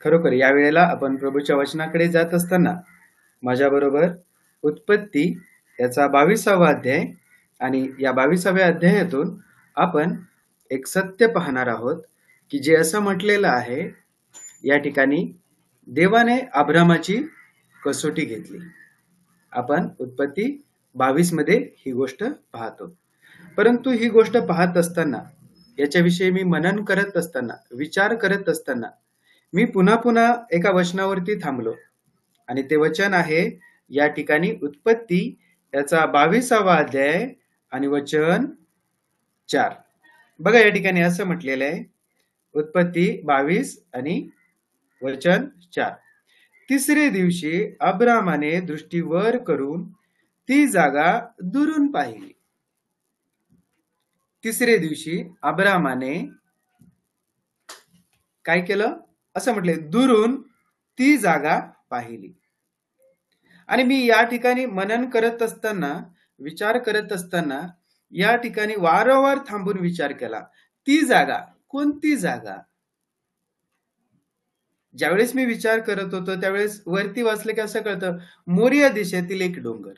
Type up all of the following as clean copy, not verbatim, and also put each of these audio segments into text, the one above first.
खरोखर या वेळेला आपण प्रभूच्या वचनाकडे जात असताना माझ्याबरोबर उत्पत्ती याचा 22वा अध्याय आणि या 22व्या अध्यायातून आपण एक सत्य पाहणार आहोत की जे असं म्हटलेलं आहे, या ठिकाणी देवाने अब्रामाची कसोटी घेतली. आपण उत्पत्ती 22 मध्ये ही गोष्ट पाहतो. परंतु ही गोष्ट पाहत असताना, याच्याविषयी मी मनन करत असताना, विचार करत असताना मी पुन्हा पुन्हा एका वचनावरती थांबलो आणि ते वचन आहे या ठिकाणी उत्पत्ती याचा 22वा अध्याय आणि वचन 4. बघा, या ठिकाणी असं म्हटलेलं आहे, उत्पत्ती 22 आणि वचन 4. तिसरे दिवशी अब्रामाने दृष्टी वर करून ती जागा दुरून पाहिली. तिसरे दिवशी अब्रामाने काय केलं? असं म्हटले, दुरून ती जागा पाहिली. आणि मी या ठिकाणी मनन करत असताना, विचार करत असताना या ठिकाणी वारंवार थांबून विचार केला, ती जागा कोणती जागा? ज्यावेळेस मी विचार करत होतो त्यावेळेस वरती वाचलं की असं कळतं, मोरिया देशातील एक डोंगर.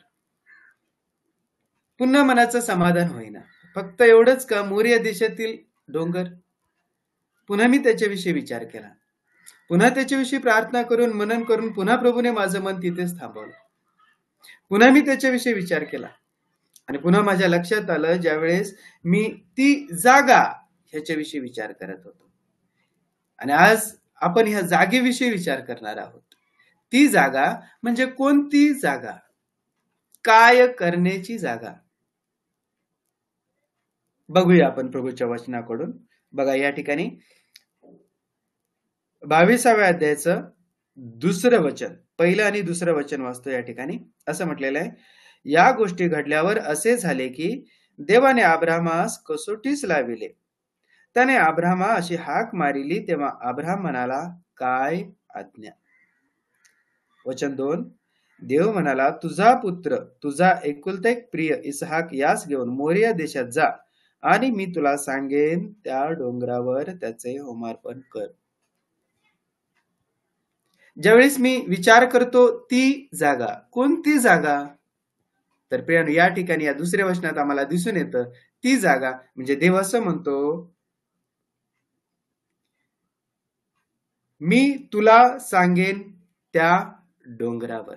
पुन्हा मनाचं समाधान होईना. फक्त एवढंच का मोरिया देशातील डोंगर? पुन्हा मी त्याच्याविषयी विचार केला, पुन्हा त्याच्याविषयी प्रार्थना करून मनन करून पुन्हा प्रभूने माझं मन तिथेच थांबवलं. पुन्हा मी त्याच्याविषयी विचार केला आणि पुन्हा माझ्या लक्षात आलं, ज्यावेळेस मी ती जागा ह्याच्याविषयी विचार करत होतो. आणि आज आपण ह्या जागेविषयी विचार करणार आहोत. ती जागा म्हणजे कोणती जागा? काय करण्याची जागा? बघूया आपण प्रभूच्या वचनाकडून. बघा, या ठिकाणी 22व्या अध्यायाचं दुसरं वचन, पहिलं आणि दुसरं वचन वाचतो. या ठिकाणी असं म्हटलेलं आहे, या गोष्टी घडल्यावर असे झाले की देवाने अब्रामास कसोटीस लाविले. त्याने अब्रामा अशी हाक मारिली, तेव्हा अब्राम म्हणाला, काय आज्ञा? वचन 2. देव म्हणाला, तुझा पुत्र, तुझा एकुलता एक प्रिय इसहाक यास घेऊन मोरिया देशात जा आणि मी तुला सांगेन त्या डोंगरावर त्याचे होमार्पण कर. ज्यावेळेस मी विचार करतो ती जागा कोणती जागा, तर प्रियानो या ठिकाणी या दुसऱ्या वचनात आम्हाला दिसून येतं, ती जागा म्हणजे देव असं म्हणतो, मी तुला सांगेन त्या डोंगरावर.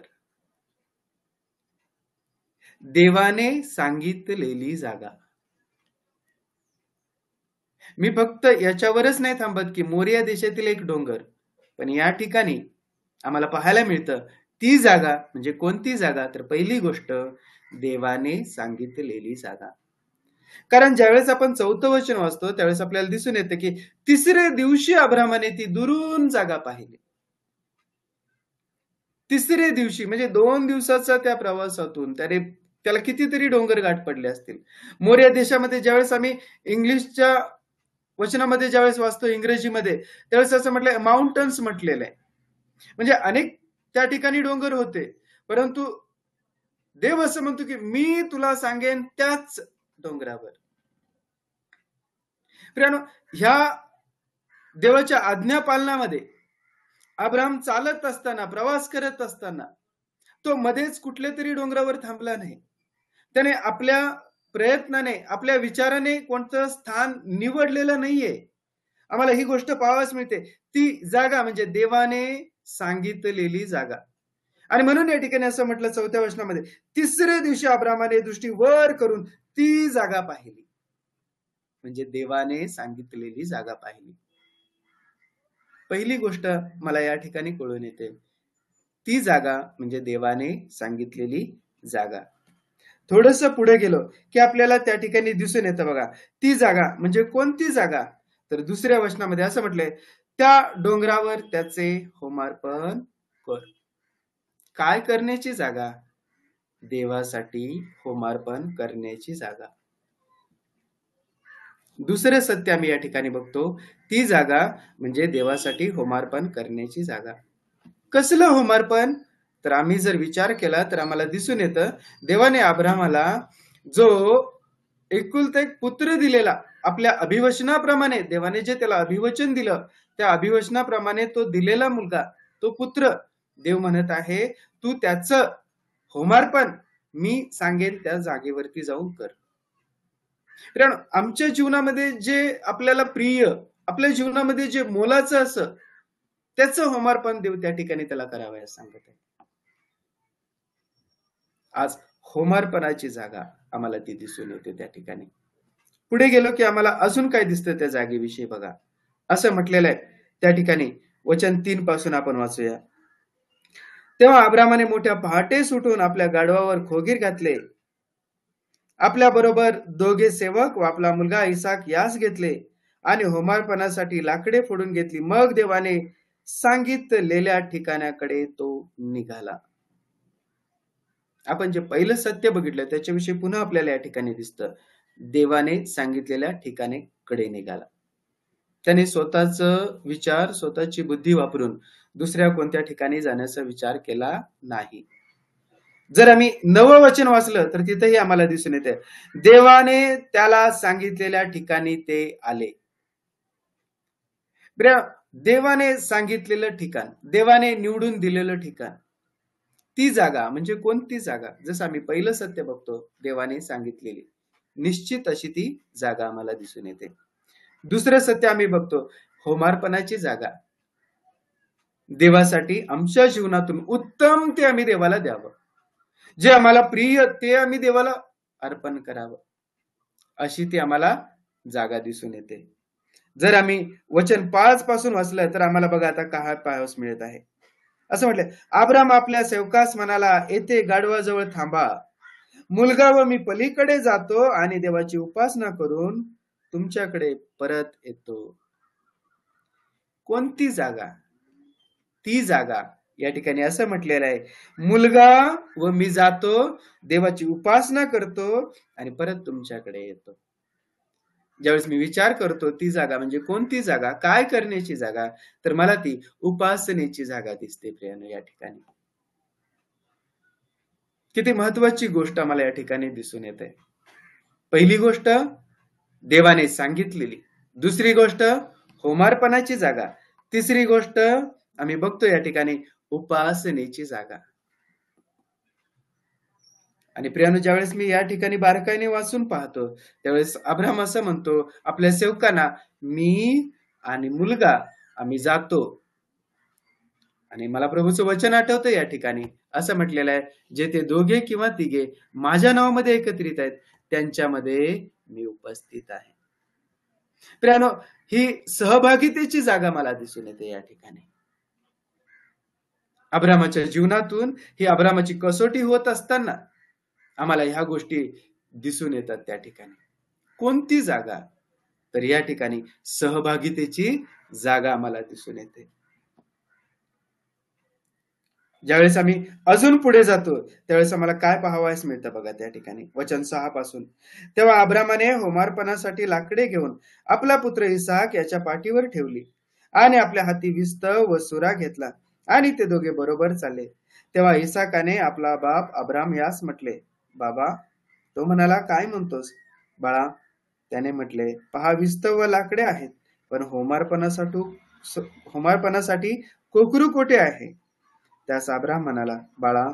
देवाने सांगितलेली जागा. मी फक्त याच्यावरच नाही थांबत की मोरिया देशातील एक डोंगर, पण या ठिकाणी आम्हाला पाहायला मिळतं ती जागा म्हणजे कोणती जागा, तर पहिली गोष्ट देवाने सांगितलेली जागा. कारण ज्यावेळेस आपण 4थं वचन वाचतो त्यावेळेस आपल्याला दिसून येतं की तिसरे दिवशी अब्रामाने ती दुरून जागा पाहिली. तिसरे दिवशी म्हणजे 2 दिवसाचा त्या प्रवासातून त्याला कितीतरी डोंगर गाठ पडले असतील. मोरिया देशामध्ये ज्यावेळेस आम्ही इंग्लिशच्या वचनामध्ये ज्यावेळेस वाचतो इंग्रजीमध्ये, त्यावेळेस असं म्हटलंय माउंटन्स म्हटलेलं आहे. म्हणजे अनेक त्या ठिकाणी डोंगर होते, परंतु देव असं म्हणतो की मी तुला सांगेन त्याच डोंगरावर. प्रियानो, ह्या देवाच्या आज्ञा पालनामध्ये अब्राम चालत असताना, प्रवास करत असताना तो मध्येच कुठल्या तरी डोंगरावर थांबला नाही. त्याने आपल्या प्रयत्नाने, आपल्या विचाराने कोणतं स्थान निवडलेलं नाहीये. आम्हाला ही गोष्ट पाहावयास मिळते, ती जागा म्हणजे देवाने सांगितलेली जागा. आणि म्हणून या ठिकाणी असं म्हटलं 4थ्या वचनामध्ये, तिसऱ्या दिवशी अब्रामाने दृष्टी वर करून ती जागा पाहिली. म्हणजे देवाने सांगितलेली जागा पाहिली. पहिली गोष्ट मला या ठिकाणी कळून येते, ती जागा म्हणजे देवाने सांगितलेली जागा. थोडस पुढे गेलो की आपल्याला त्या ठिकाणी दिसून येतं, बघा ती जागा म्हणजे कोणती जागा, तर दुसऱ्या वचनामध्ये असं म्हटलंय, त्या डोंगरावर त्याचे होमार्पण कर. काय करण्याची जागा? देवासाठी होमार्पण करण्याची जागा. दुसरं सत्य आम्ही या ठिकाणी बघतो, ती जागा म्हणजे देवासाठी होमार्पण करण्याची जागा. कसलं होमार्पण? तर आम्ही जर विचार केला तर आम्हाला दिसून येतं, देवाने अब्रामाला जो एकुलता एक पुत्र दिलेला, आपल्या अभिवचनाप्रमाणे देवाने जे त्याला अभिवचन दिलं त्या अभिवचनाप्रमाणे तो दिलेला मुलगा, तो पुत्र, देव म्हणत आहे तू त्याचं होमार्पण मी सांगेन त्या जागेवरती जाऊन कर. कारण आमच्या जीवनामध्ये जे आपल्याला प्रिय, आपल्या जीवनामध्ये जे मोलाचं असं त्याचं होमार्पण देव त्या ठिकाणी त्याला करावयास सांगत आहे. आज होमार्पणाची जागा आम्हाला ती दिसून येते त्या ठिकाणी. पुढे गेलो की आम्हाला अजून काय दिसतं त्या जागेविषयी बघा. असं म्हटलेलं आहे त्या ठिकाणी वचन 3 पासून आपण वाचूया. तेव्हा अब्रामाने मोठ्या पहाटे उठून आपल्या गाढवावर खोगीर घातले, आपल्या बरोबर 2 सेवक व आपला मुलगा इसाक यास घेतले आणि होमार्पणासाठी लाकडे फोडून घेतली. मग देवाने सांगितलेल्या ठिकाणाकडे तो निघाला. आपण जे पहिलं सत्य बघितलं त्याच्याविषयी पुन्हा आपल्याला या ठिकाणी दिसतं. देवाने सांगितलेल्या ठिकाणाकडे निघाला. त्याने स्वतःच विचार, स्वतःची बुद्धी वापरून दुसऱ्या कोणत्या ठिकाणी जाण्याचा विचार केला नाही. जर आम्ही नवं वचन वाचलं तर तिथेही आम्हाला दिसून येते देवाने त्याला सांगितलेल्या ठिकाणी ते आले. देवाने सांगितलेलं ठिकाण, देवाने निवडून दिलेलं ठिकाण, ती जागा म्हणजे कोणती जागा? जसं आम्ही पहिलं सत्य बघतो, देवाने सांगितलेली निश्चित अशी ती जागा आम्हाला दिसून येते. दुसरं सत्य आम्ही बघतो, होमार्पणाची जागा. देवासाठी आमच्या जीवनातून उत्तम ते आम्ही देवाला द्यावं, जे आम्हाला प्रिय ते आम्ही देवाला अर्पण करावं, अशी ती आम्हाला जागा दिसून येते. जर आम्ही वचन 5 पासून वाचलं तर आम्हाला बघा आता काय पाहावयास मिळत आहे. असं म्हटलं, अब्राम आपल्या सेवकास म्हणाला, येथे गाढवाजवळ थांबा, मुलगा व मी पलीकडे जातो आणि देवाची उपासना करून तुमच्याकडे परत येतो. कोणती जागा? ती जागा या ठिकाणी असं म्हटलेलं आहे, मुलगा व मी जातो, देवाची उपासना करतो आणि परत तुमच्याकडे येतो. ज्यावेळेस मी विचार करतो ती जागा म्हणजे कोणती जागा, काय करण्याची जागा, तर मला ती उपासनेची जागा दिसते प्रियानो या ठिकाणी. किती महत्वाची गोष्ट आम्हाला या ठिकाणी दिसून येते. पहिली गोष्ट देवाने सांगितलेली, दुसरी गोष्ट होमार्पणाची जागा, तिसरी गोष्ट आम्ही बघतो या ठिकाणी उपासनेची जागा. आणि प्रियानो ज्यावेळेस मी या ठिकाणी बारकाईने वाचून पाहतो त्यावेळेस अब्राम असं म्हणतो आपल्या सेवकांना, मी आणि मुलगा आम्ही जातो. आणि मला प्रभूचं वचन आठवतं या ठिकाणी असं म्हटलेलं आहे, जे ते 2 किंवा 3 माझ्या नावामध्ये एकत्रित आहेत त्यांच्यामध्ये मी उपस्थित आहे. प्रियानो ही सहभागितेची जागा मला दिसून येते या ठिकाणी. अब्रामाच्या जीवनातून ही अब्रामाची कसोटी होत असताना आम्हाला ह्या गोष्टी दिसून येतात त्या ठिकाणी. कोणती जागा? तर या ठिकाणी सहभागितेची जागा आम्हाला दिसून येते. ज्यावेळेस आम्ही अजून पुढे जातो त्यावेळेस आम्हाला काय पाहावयास मिळतं बघा त्या ठिकाणी वचन 6 पासून. तेव्हा अब्रामाने होमार्पणासाठी लाकडे घेऊन आपला पुत्र इसाक याच्या पाठीवर ठेवली आणि आपल्या हाती विस्त व सुरा घेतला आणि ते 2 बरोबर चालले. तेव्हा इसाकाने आपला बाप अब्राम यास म्हटले, बाबा. तो म्हणाला, काय म्हणतोस बाळा? त्याने म्हटले, पहा, विस्त व लाकडे आहेत, पण होमार्पणासाठी कोकरू कोठे आहे? त्यास अब्राम म्हणाला, बाळा,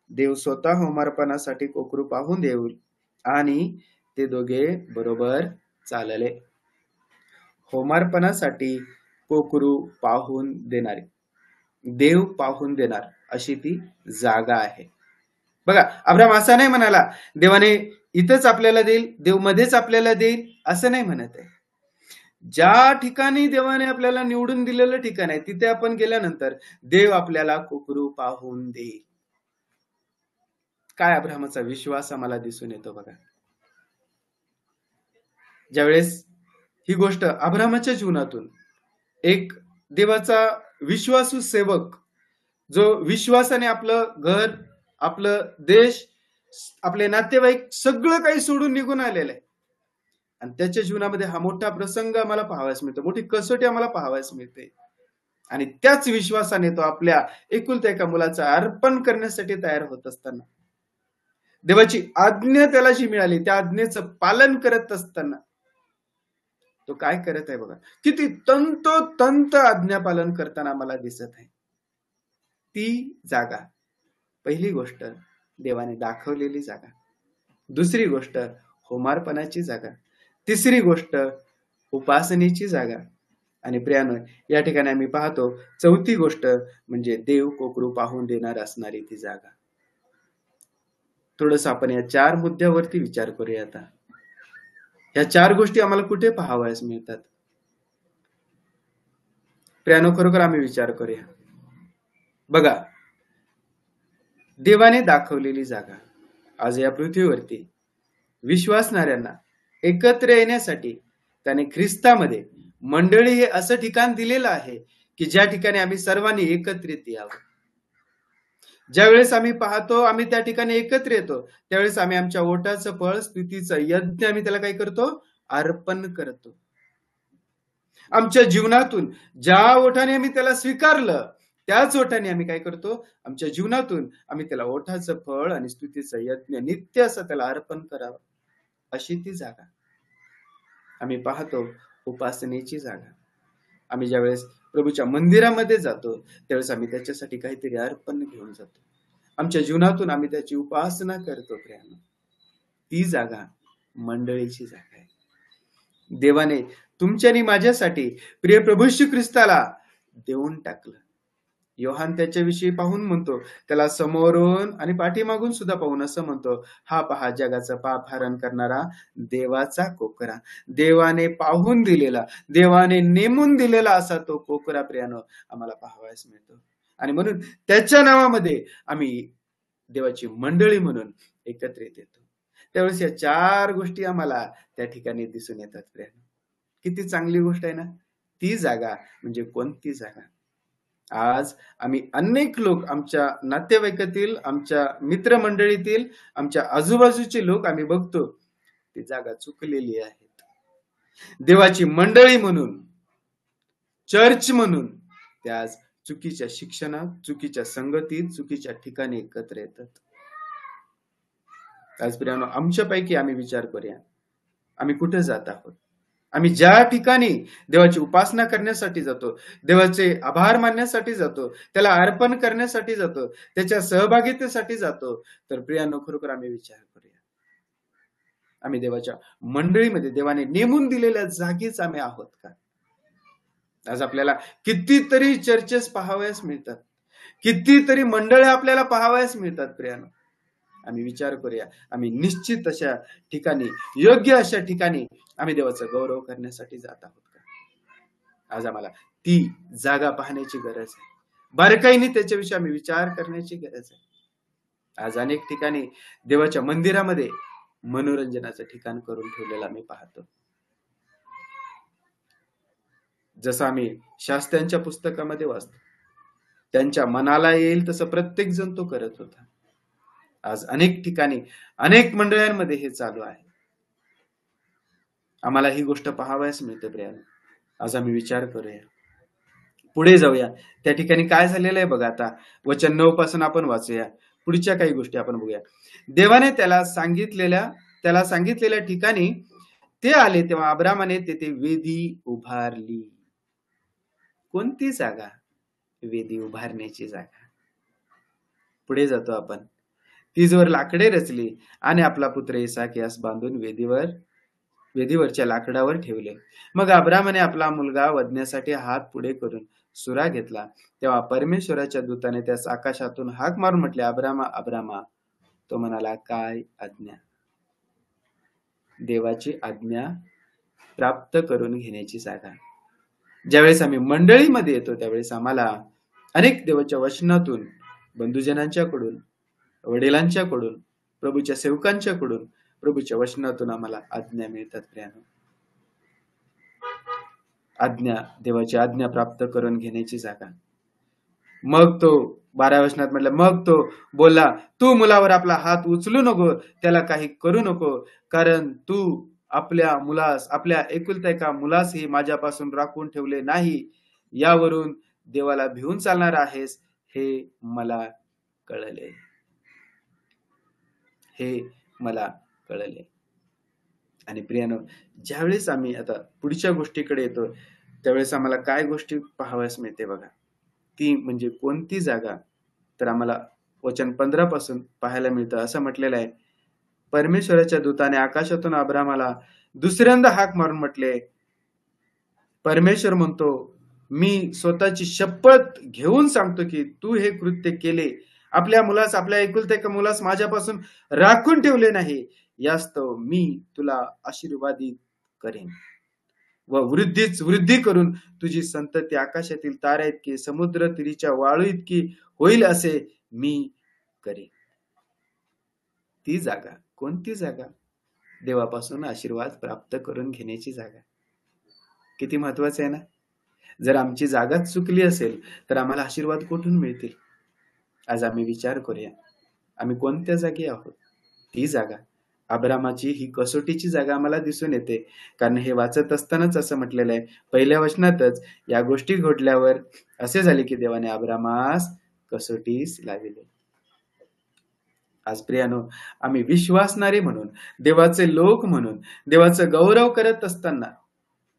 देव स्वतः होमार्पणासाठी कोकरू पाहून देईल. आणि ते 2 बरोबर चालले. होमार्पणासाठी कोकरू पाहून देणारे, देव पाहून देणार अशी ती जागा आहे. बघा, अब्राम असा नाही म्हणाला देवाने इथंच आपल्याला देईल, देव मध्येच आपल्याला देईल, असं नाही म्हणत आहे. ज्या ठिकाणी देवाने आपल्याला निवडून दिलेलं ठिकाण आहे तिथे आपण गेल्यानंतर देव आपल्याला कोकरू पाहून देईल. काय अब्रामाचा विश्वास आम्हाला दिसून येतो बघा. ज्यावेळेस ही गोष्ट अब्रामाच्या जीवनातून एक देवाचा विश्वासू सेवक, जो विश्वासाने आपलं घर, आपलं देश, आपले नातेवाईक सगळं काही सोडून निघून आलेलं आहे आणि त्याच्या जीवनामध्ये हा मोठा प्रसंग आम्हाला पाहावयास मिळतो, मोठी कसोटी आम्हाला पाहावयास मिळते. आणि त्याच विश्वासाने तो आपल्या एकुलत्या एका मुलाचं अर्पण करण्यासाठी तयार होत असताना, देवाची आज्ञा त्याला जी मिळाली त्या आज्ञेचं पालन करत असताना तो काय करत आहे बघा. किती तंतोतंत आज्ञापालन करताना मला दिसत आहे. ती जागा, पहिली गोष्ट देवाने दाखवलेली जागा, दुसरी गोष्ट होमार्पणाची जागा, तिसरी गोष्ट उपासनेची जागा, आणि प्रियानो या ठिकाणी आम्ही पाहतो चौथी गोष्ट म्हणजे देव कोकरू पाहून देणार असणारी ती जागा. थोडस आपण या 4 मुद्द्यावरती विचार करूया. आता या 4 गोष्टी आम्हाला कुठे पाहावयास मिळतात? प्रियानो खरोखर आम्ही विचार करूया. बघा, देवाने दाखवलेली जागा आज या पृथ्वीवरती विश्वासणाऱ्यांना एकत्र येण्यासाठी त्याने ख्रिस्तामध्ये मंडळी हे असं ठिकाण दिलेलं आहे की ज्या ठिकाणी आम्ही सर्वांनी एकत्रित यावं. ज्यावेळेस आम्ही पाहतो, आम्ही त्या ठिकाणी एकत्र येतो, त्यावेळेस आम्ही आमच्या ओटाचं फळ, स्तुतीचं यज्ञ आम्ही त्याला काय करतो? अर्पण करतो. आमच्या जीवनातून ज्या ओठाने आम्ही त्याला स्वीकारलं, त्याच ओठाने आम्ही काय करतो? आमच्या जीवनातून आम्ही त्याला ओठाचं फळ आणि स्तुतीचं यज्ञ नित्य असं त्याला अर्पण करावं. अशी ती जागा आम्ही पाहतो. उपासनेची जागा, आम्ही ज्यावेळेस प्रभूच्या मंदिरामध्ये जातो त्यावेळेस आम्ही त्याच्यासाठी काहीतरी अर्पण घेऊन जातो. आमच्या जीवनातून आम्ही त्याची उपासना करतो. प्रियानो, ती जागा मंडळीची जागा आहे. देवाने तुमच्या आणि माझ्यासाठी प्रिय प्रभू श्री ख्रिस्ताला देऊन टाकलं. योहान त्याच्याविषयी पाहून म्हणतो, त्याला समोरून आणि पाठीमागून सुद्धा पाहून असं म्हणतो, हा पहा जगाचं पाप हरण करणारा देवाचा कोकरा. देवाने पाहून दिलेला, देवाने नेमून दिलेला असा तो कोकरा प्रियानो आम्हाला पाहावयास मिळतो. आणि म्हणून त्याच्या नावामध्ये आम्ही देवाची मंडळी म्हणून एकत्रित येतो. त्यावेळेस या 4 गोष्टी आम्हाला त्या ठिकाणी दिसून येतात. प्रियानो, किती चांगली गोष्ट आहे ना. ती जागा म्हणजे कोणती जागा? आज आम्ही अनेक लोक, आमच्या नातेवाईकातील, आमच्या मित्रमंडळीतील, आमच्या आजूबाजूचे लोक आम्ही बघतो ती जागा चुकलेली आहेत. देवाची मंडळी म्हणून, चर्च म्हणून ते आज चुकीच्या शिक्षणात, चुकीच्या संगतीत, चुकीच्या ठिकाणी एकत्र येतात. आज प्रियानो, आमच्यापैकी आम्ही विचार करूया, आम्ही कुठे जात आहोत? आम्ही ज्या ठिकाणी देवाची उपासना करण्यासाठी जातो, देवाचे आभार मानण्यासाठी जातो, त्याला अर्पण करण्यासाठी जातो, त्याच्या सहभागितेसाठी जातो, तर प्रियानो खरोखर आम्ही विचार करूया, आम्ही देवाच्या मंडळीमध्ये देवाने नेमून दिलेल्या जागीच आम्ही आहोत का? आज आपल्याला कितीतरी चर्चेस पाहावयास मिळतात, कितीतरी मंडळ्या आपल्याला पाहावयास मिळतात. प्रियानो, आम्ही विचार करूया, आम्ही निश्चित अशा ठिकाणी, योग्य अशा ठिकाणी आम्ही देवाचा गौरव करण्यासाठी जात आहोत का? आज आम्हाला ती जागा पाहण्याची गरज आहे. बारकाईने त्याच्याविषयी आम्ही विचार करण्याची गरज आहे. आज अनेक ठिकाणी देवाच्या मंदिरामध्ये मनोरंजनाचं ठिकाण करून ठेवलेलं आम्ही पाहतो. जसं आम्ही शास्त्र्यांच्या पुस्तकामध्ये वाचतो, त्यांच्या मनाला येईल तसं प्रत्येक जण तो करत होता. आज अनेक ठिकाणी, अनेक मंडळांमध्ये हे चालू आहे. आम्हाला ही गोष्ट पाहावयास मिळते. प्रियानो, आज आम्ही विचार करूया, पुढे जाऊया. त्या ठिकाणी काय झालेलं आहे बघा. आता वचन 9 पासून आपण वाचूया. पुढच्या काही गोष्टी आपण बघूया. देवाने त्याला सांगितलेल्या ठिकाणी ते आले तेव्हा अब्रामाने तेथे वेदी उभारली. कोणती जागा? वेदी उभारण्याची जागा. पुढे जातो आपण. तीजवर लाकडे रचली आणि आपला पुत्र इसाक यास बांधून वेदीवरच्या लाकडावर ठेवले. मग अब्रामाने आपला मुलगा वधण्यासाठी हात पुढे करून सुरा घेतला. तेव्हा परमेश्वराच्या दूताने त्यास आकाशातून हाक मारून म्हटले, अब्रामा, अब्रामा. तो म्हणाला, काय आज्ञा? देवाची आज्ञा प्राप्त करून घेण्याची जागा. ज्यावेळेस आम्ही मंडळीमध्ये येतो त्यावेळेस आम्हाला अनेक देवाच्या वचनातून, बंधुजनांच्याकडून, वडिलांच्याकडून, प्रभूच्या सेवकांच्याकडून, प्रभूच्या वचनातून आम्हाला आज्ञा मिळतात. प्रियानो, आज्ञा, देवाची आज्ञा प्राप्त करून घेण्याची जागा. मग तो 12 वचनात म्हटलं, मग तो बोलला, तू मुलावर आपला हात उचलू नको, त्याला काही करू नको, कारण तू आपल्या एकुलत्या एका मुलासही माझ्यापासून राखून ठेवले नाही. यावरून देवाला भिवून चालणार आहेस, हे मला कळले. हे मला कळले. आणि प्रियानो, ज्यावेळेस आम्ही आता पुढच्या गोष्टीकडे येतो, त्यावेळेस आम्हाला काय गोष्टी पाहावयास मिळते बघा. ती म्हणजे कोणती जागा? तर आम्हाला वचन 15 पासून पाहायला मिळतं. असं म्हटलेलं आहे, परमेश्वराच्या दूताने आकाशातून अब्रामाला दुसऱ्यांदा हाक मारून म्हटले, परमेश्वर म्हणतो, मी स्वतःची शपथ घेऊन सांगतो की तू हे कृत्य केले. आपल्या एकुलत्या एका मुलास माझ्यापासून राखून ठेवले नाही. यास्तव मी तुला आशीर्वादित करेन व वृद्धी करून तुझी संतती आकाशातील तारा इतकी, समुद्र तीरीच्या वाळू इतकी होईल असे मी करेन. ती जागा कोणती जागा? देवापासून आशीर्वाद प्राप्त करून घेण्याची जागा. किती महत्वाचं आहे ना. जर आमची जागाच चुकली असेल तर आम्हाला आशीर्वाद कुठून मिळतील? आज आम्ही विचार करूया, आम्ही कोणत्या जागी आहोत? ती जागा अब्रामाची ही कसोटीची जागा आम्हाला दिसून येते. कारण हे वाचत असतानाच असं म्हटलेलं आहे, पहिल्या वचनातच या गोष्टी घडल्यावर असे झाले की देवाने अब्रामास कसोटीस लाविले. आज प्रियानो, आम्ही विश्वासणारे म्हणून, देवाचे लोक म्हणून, देवाचं गौरव करत असताना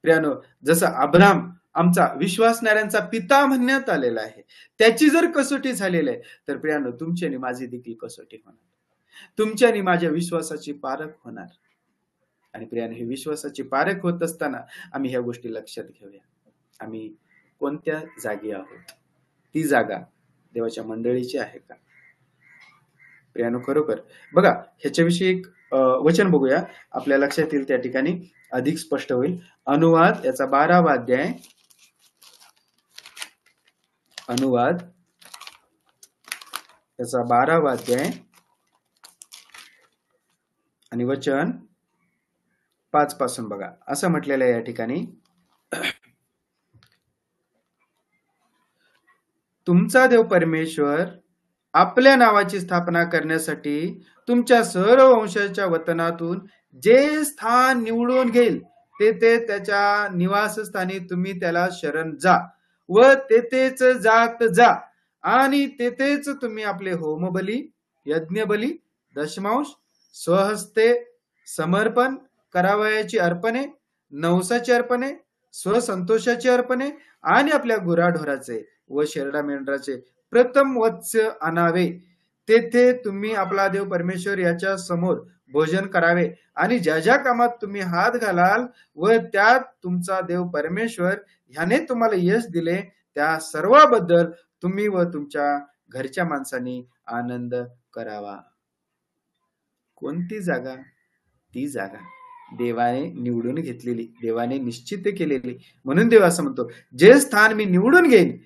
प्रियानो, जसं अब्राम आमचा विश्वासणाऱ्यांचा पिता म्हणण्यात आलेला आहे, त्याची जर कसोटी झालेली आहे, तर प्रियानो, तुमची आणि माझी देखील कसोटी होणार. तुमच्या आणि माझ्या विश्वासाची पारख होणार. आणि प्रियानो, ही विश्वासाची पारख होत असताना आम्ही ह्या गोष्टी लक्षात घेऊया. आम्ही कोणत्या जागी आहोत? ती जागा देवाच्या मंडळीची आहे का? प्रियानो, खरोखर बघा, ह्याच्याविषयी एक वचन बघूया, आपल्या लक्षात येईल, त्या ठिकाणी अधिक स्पष्ट होईल. अनुवाद याचा 12वा अध्याय, अनुवाद याचा 12वा अध्याय आणि वचन 5 पासून बघा. असं म्हटलेलं आहे या ठिकाणी, तुमचा देव परमेश्वर आपल्या नावाची स्थापना करण्यासाठी तुमच्या सर्व वंशाच्या वतनातून जे स्थान निवडून घेईल तेथे त्याच्या निवासस्थानी तुम्ही त्याला शरण जा व तेथेच जात जा, आणि तेथेच तुम्ही आपले होमबली, यज्ञबली, दशमांश, स्वहस्ते समर्पण, करावयाची अर्पणे, नवसाची अर्पणे, स्वसंतोषाची अर्पणे आणि आपल्या गुराढोराचे व शेरडा मेंढराचे प्रथम वत्स आणावे. तेथे तुम्ही आपला देव परमेश्वर याच्या समोर भोजन करावे, आणि ज्या ज्या कामात तुम्ही हात घालाल व त्यात तुमचा देव परमेश्वर ह्याने तुम्हाला यश दिले, त्या सर्वाबद्दल तुम्ही व तुमच्या घरच्या माणसांनी आनंद करावा. कोणती जागा? ती जागा देवाने निवडून घेतलेली, देवाने निश्चित केलेली. म्हणून देव असं म्हणतो, जे स्थान मी निवडून घेईन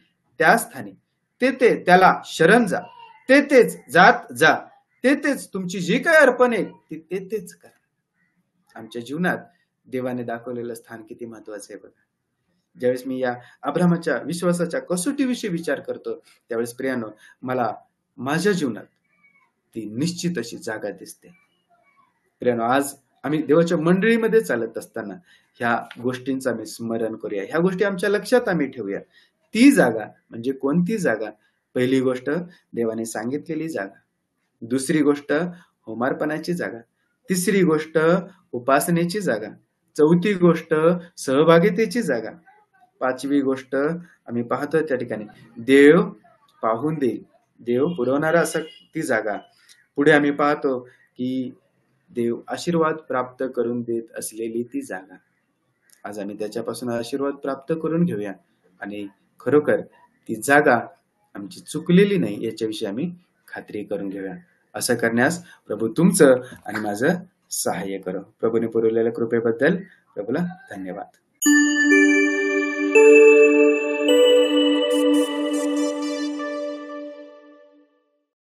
त्या स्थानी तेथे त्याला शरण जा, तेथेच जात जा, तेथेच तुमची जी काही अर्पण आहे ती तेथेच करा. आमच्या जीवनात देवाने दाखवलेलं स्थान किती महत्वाचं आहे बघा. ज्यावेळेस मी या अब्रामाच्या विश्वासाच्या कसोटीविषयी विचार करतो, त्यावेळेस प्रियानो, मला माझ्या जीवनात ती निश्चित अशी जागा दिसते. प्रियानो, आज आम्ही देवाच्या मंडळीमध्ये चालत असताना ह्या गोष्टींचं आम्ही स्मरण करूया, ह्या गोष्टी आमच्या लक्षात आम्ही ठेवूया. ती जागा म्हणजे कोणती जागा? पहिली गोष्ट देवाने सांगितलेली जागा, दुसरी गोष्ट होमार्पणाची जागा, तिसरी गोष्ट उपासनेची जागा, चौथी गोष्ट सहभागितेची जागा, पाचवी गोष्ट आम्ही पाहतो त्या ठिकाणी देव पाहून देईल, देव पुरवणारा असं ती जागा. पुढे आम्ही पाहतो की देव आशीर्वाद प्राप्त करून देत असलेली ती जागा. आज आम्ही त्याच्यापासून आशीर्वाद प्राप्त करून घेऊया आणि खरोखर ती जागा आमची चुकलेली नाही याच्याविषयी आम्ही खात्री करून घेऊया. असं करण्यास प्रभू तुमचं आणि माझं सहाय्य करो. प्रभूने पुरवलेल्या कृपेबद्दल प्रभूला धन्यवाद.